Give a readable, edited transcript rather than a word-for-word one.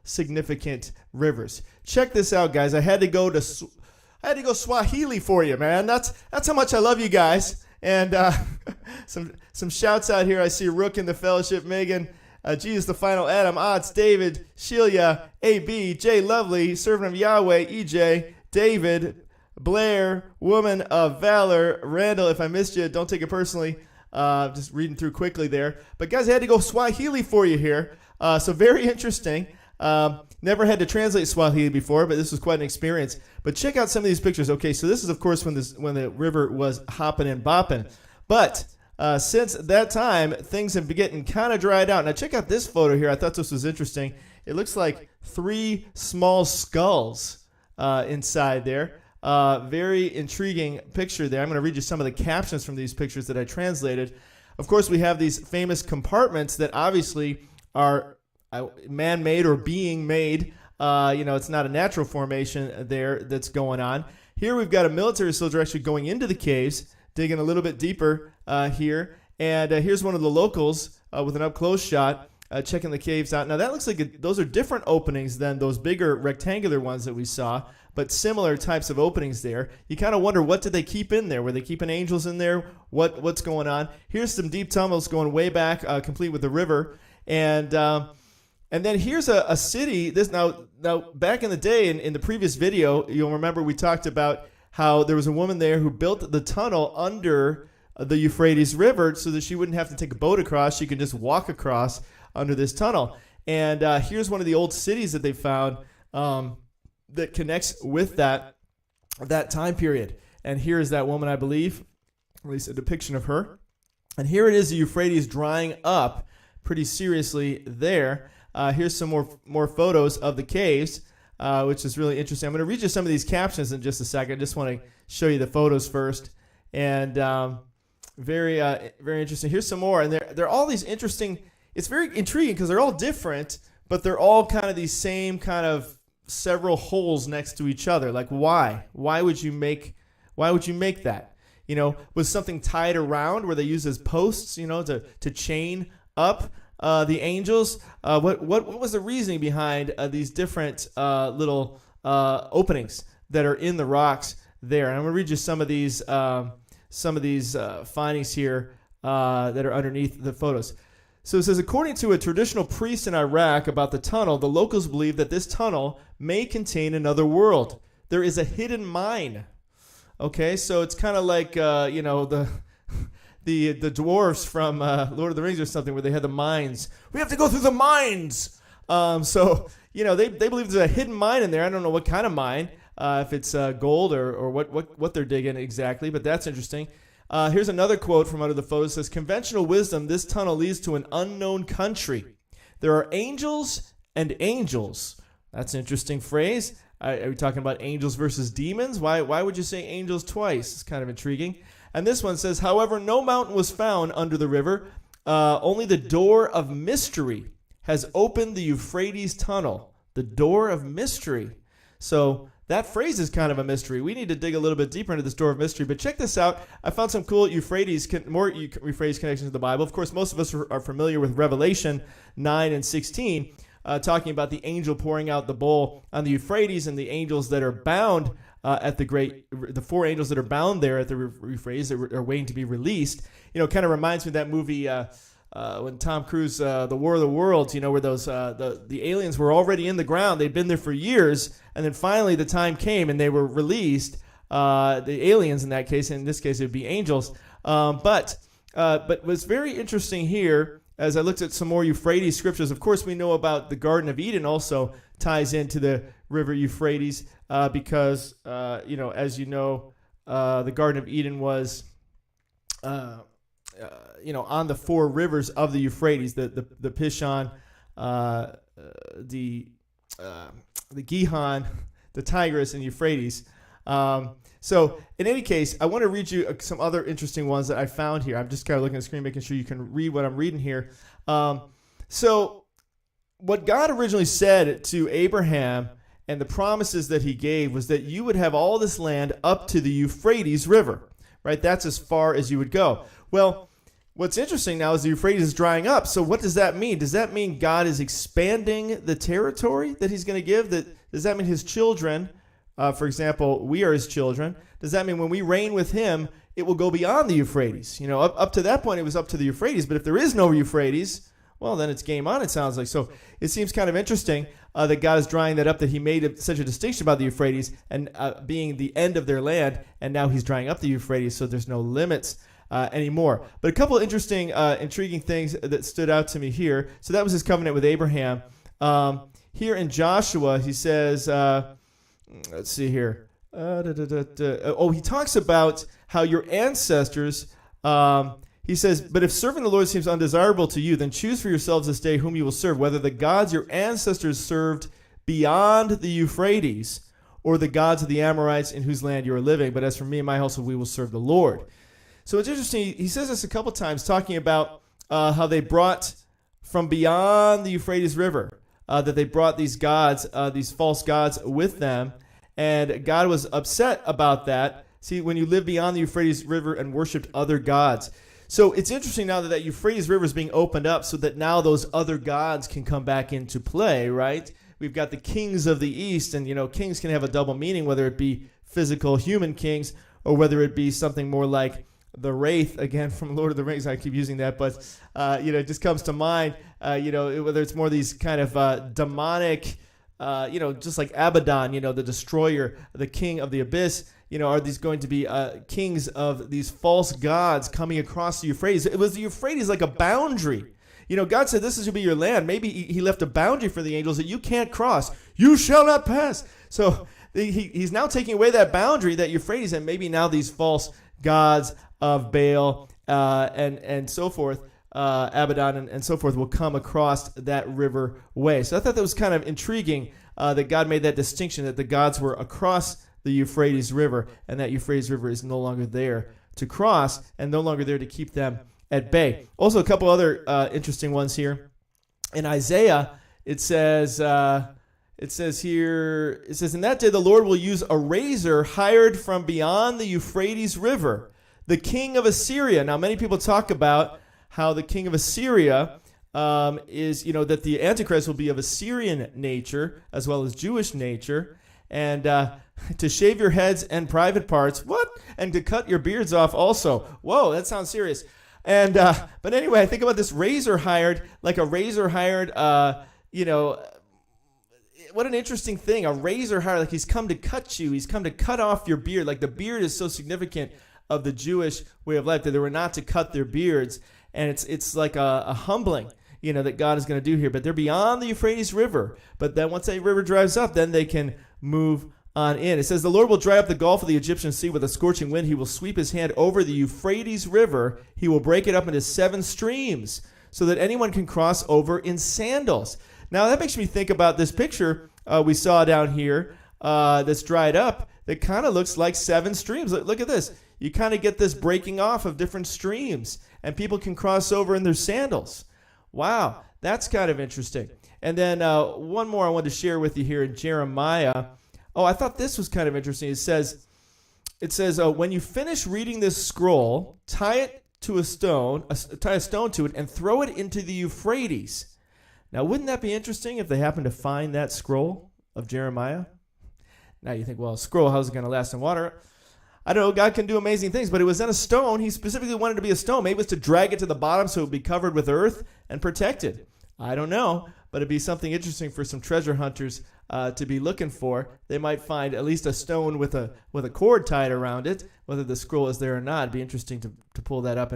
significant rivers. Check this out, guys. I had to go Swahili for you, man. That's how much I love you guys. And some shouts out here. I see Rook in the fellowship, Megan. Jesus, the final Adam, Otts, David, Shelia, AB, Jay Lovely, Servant of Yahweh, EJ, David, Blair, Woman of Valor, Randall. If I missed you, don't take it personally. Just reading through quickly there. But guys, I had to go Swahili for you here. So very interesting. Never had to translate Swahili before, but this was quite an experience. But check out some of these pictures. Okay, so this is, of course, when the river was hopping and bopping. But since that time, things have been getting kind of dried out. Now, check out this photo here. I thought this was interesting. It looks like 3 small skulls inside there. Very intriguing picture there. I'm going to read you some of the captions from these pictures that I translated. Of course, we have these famous compartments that obviously are man-made or being made. It's not a natural formation there that's going on. Here we've got a military soldier actually going into the caves, digging a little bit deeper here. And here's one of the locals with an up-close shot checking the caves out. Now, that looks like those are different openings than those bigger rectangular ones that we saw, but similar types of openings there. You kind of wonder, what did they keep in there? Were they keeping angels in there? What's going on? Here's some deep tunnels going way back, complete with the river. And then here's a city. Now back in the day, in the previous video, you'll remember we talked about how there was a woman there who built the tunnel under the Euphrates River so that she wouldn't have to take a boat across. She could just walk across under this tunnel. And here's one of the old cities that they found that connects with that time period. And here is that woman, I believe, at least a depiction of her. And here it is, the Euphrates drying up pretty seriously there. Here's some more photos of the caves, which is really interesting. I'm going to read you some of these captions in just a second. I just want to show you the photos first. And very interesting. Here's some more. And they're all these interesting. It's very intriguing because they're all different, but they're all kind of these same kind of several holes next to each other. Like, why? Why would you make that? Was something tied around where they use as posts, to chain up the angels? What was the reasoning behind these different little openings that are in the rocks there? And I'm going to read you some of these findings here that are underneath the photos. So it says, according to a traditional priest in Iraq about the tunnel, the locals believe that this tunnel may contain another world. There is a hidden mine. Okay, so it's kind of like the dwarves from Lord of the Rings or something, where they had the mines. We have to go through the mines. So they believe there's a hidden mine in there. I don't know what kind of mine, if it's gold or what they're digging exactly, but that's interesting. Here's another quote from under the photo. It says, conventional wisdom, this tunnel leads to an unknown country. There are angels and angels. That's an interesting phrase. Are we talking about angels versus demons? Why would you say angels twice? It's kind of intriguing. And this one says, however, no mountain was found under the river. Only the door of mystery has opened the Euphrates tunnel. The door of mystery. So that phrase is kind of a mystery. We need to dig a little bit deeper into this door of mystery. But check this out. I found some cool Euphrates connections to the Bible. Of course, most of us are familiar with Revelation 9 and 16, talking about the angel pouring out the bowl on the Euphrates and the angels that are bound the 4 angels that are bound there at the Euphrates that are waiting to be released. Kind of reminds me of that movie when Tom Cruise, The War of the Worlds, where those the aliens were already in the ground. They'd been there for years, and then finally the time came and they were released. The aliens in that case, in this case it would be angels. But what's very interesting here, as I looked at some more Euphrates scriptures, of course we know about the Garden of Eden also ties into the river Euphrates because, as you know, the Garden of Eden was on the 4 rivers of the Euphrates, the Pishon, the Gihon, the Tigris, and Euphrates. So in any case, I want to read you some other interesting ones that I found here. I'm just kind of looking at the screen, making sure you can read what I'm reading here. So what God originally said to Abraham and the promises that he gave was that you would have all this land up to the Euphrates River, right? That's as far as you would go. Well, What's interesting now is the Euphrates is drying up. So what does that mean? Does that mean God is expanding the territory that he's going to give? Does that mean his children, for example, we are his children? Does that mean when we reign with him, it will go beyond the Euphrates? Up to that point, it was up to the Euphrates. But if there is no Euphrates, well, then it's game on, it sounds like. So it seems kind of interesting that God is drying that up, that he made such a distinction about the Euphrates and being the end of their land, and now he's drying up the Euphrates, so there's no limits anymore. But a couple of interesting, intriguing things that stood out to me here. So that was his covenant with Abraham. Here in Joshua, he says, let's see here. He talks about how your ancestors, he says, but if serving the Lord seems undesirable to you, then choose for yourselves this day whom you will serve, whether the gods your ancestors served beyond the Euphrates or the gods of the Amorites in whose land you are living. But as for me and my household, we will serve the Lord. So it's interesting. He says this a couple times, talking about how they brought from beyond the Euphrates River, that they brought these gods, these false gods with them. And God was upset about that. See, when you live beyond the Euphrates River and worshipped other gods. So it's interesting now that Euphrates River is being opened up so that now those other gods can come back into play, right? We've got the kings of the East, and, kings can have a double meaning, whether it be physical human kings or whether it be something more like the Wraith, again, from Lord of the Rings. I keep using that, but, it just comes to mind, whether it's more these kind of demonic, just like Abaddon, the destroyer, the king of the abyss. Are these going to be kings of these false gods coming across the Euphrates? It was the Euphrates like a boundary. God said, this is to be your land. Maybe he left a boundary for the angels that you can't cross. You shall not pass. So he's now taking away that boundary, that Euphrates, and maybe now these false gods of Baal and so forth, Abaddon and so forth, will come across that river way. So I thought that was kind of intriguing that God made that distinction, that the gods were across the Euphrates River, and that Euphrates River is no longer there to cross and no longer there to keep them at bay. Also, a couple other interesting ones here. In Isaiah, it says, in that day the Lord will use a razor hired from beyond the Euphrates River, the king of Assyria. Now, many people talk about how the king of Assyria is, that the Antichrist will be of Assyrian nature as well as Jewish nature, and to shave your heads and private parts, what? And to cut your beards off also. Whoa, that sounds serious. And but anyway, I think about this razor hired, like a razor hired, what an interesting thing. A razor hired, like he's come to cut you. He's come to cut off your beard. Like the beard is so significant of the Jewish way of life that they were not to cut their beards. And it's like a humbling, that God is going to do here. But they're beyond the Euphrates River. But then once that river dries up, then they can move on in. It says, the Lord will dry up the gulf of the Egyptian sea with a scorching wind. He will sweep his hand over the Euphrates River. He will break it up into 7 streams so that anyone can cross over in sandals. Now, that makes me think about this picture we saw down here that's dried up that kind of looks like 7 streams. Look at this. You kind of get this breaking off of different streams, and people can cross over in their sandals. Wow, that's kind of interesting. And then one more I wanted to share with you here in Jeremiah. Oh, I thought this was kind of interesting. It says, when you finish reading this scroll, tie it to a stone, tie a stone to it, and throw it into the Euphrates. Now, wouldn't that be interesting if they happened to find that scroll of Jeremiah? Now you think, well, a scroll, how's it going to last in water? I don't know. God can do amazing things, but it was in a stone. He specifically wanted it to be a stone. Maybe it was to drag it to the bottom so it would be covered with earth and protected. I don't know, but it'd be something interesting for some treasure hunters to be looking for. They might find at least a stone with a cord tied around it. Whether the scroll is there or not, it'd be interesting to pull that up.